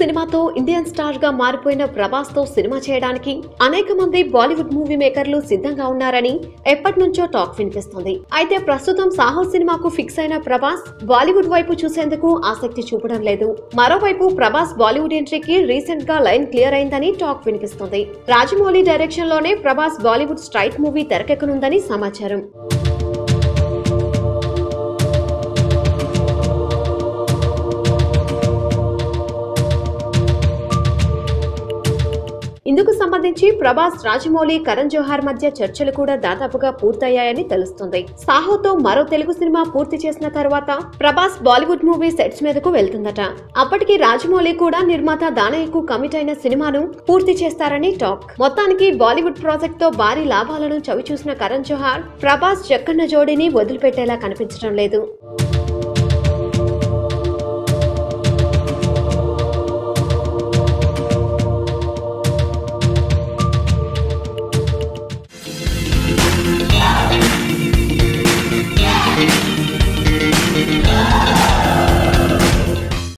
సినిమాతో Indian star గా మారిపోయిన ప్రభాస్ తో సినిమా చేయడానికి అనేక మంది బాలీవుడ్ మూవీ మేకర్లు సిద్ధంగా ఉన్నారని ఎప్పటి నుంచో టాక్ వినిపిస్తుంది. అయితే ప్రస్తుతం సాహో సినిమాకు ఫిక్స్ అయిన ప్రభాస్ బాలీవుడ్ వైపు చూసేందుకు ఆసక్తి చూపడం లేదు. మరోవైపు ప్రభాస్ బాలీవుడ్ ఎంట్రీకి రీసెంట్ గా లైన్ క్లియర్ అయిందని టాక్ వినిపిస్తుంది. రాజమౌళి డైరెక్షన్ లోనే ప్రభాస్ బాలీవుడ్ స్ట్రైట్ మూవీ తెరకెక్కనుందని సమాచారం. ఇందుకు సంబంధించి ప్రభాస్, రాజమౌళి, కరణ్ జోహార్ మధ్య చర్చలు కూడా దాదాపుగా పూర్తయ్యాయని తెలుస్తుంది. సాహోతో మరో తెలుగు సినిమా పూర్తి చేసిన తర్వాత ప్రభాస్ బాలీవుడ్ మూవీ సెట్స్ మీదకు వెళ్తుందట. అప్పటికి రాజమౌళి కూడా నిర్మాత దానయ్యకు కమిట్ అయిన సినిమాను పూర్తి చేస్తారని టాక్. మొత్తానికి బాలీవుడ్ ప్రాజెక్ట్ తో భారీ లాభాలను చవిచూసిన కరణ్ జోహార్ ప్రభాస్ జక్కన్న జోడీని వదిలిపెట్టేలా కనిపించడం లేదు.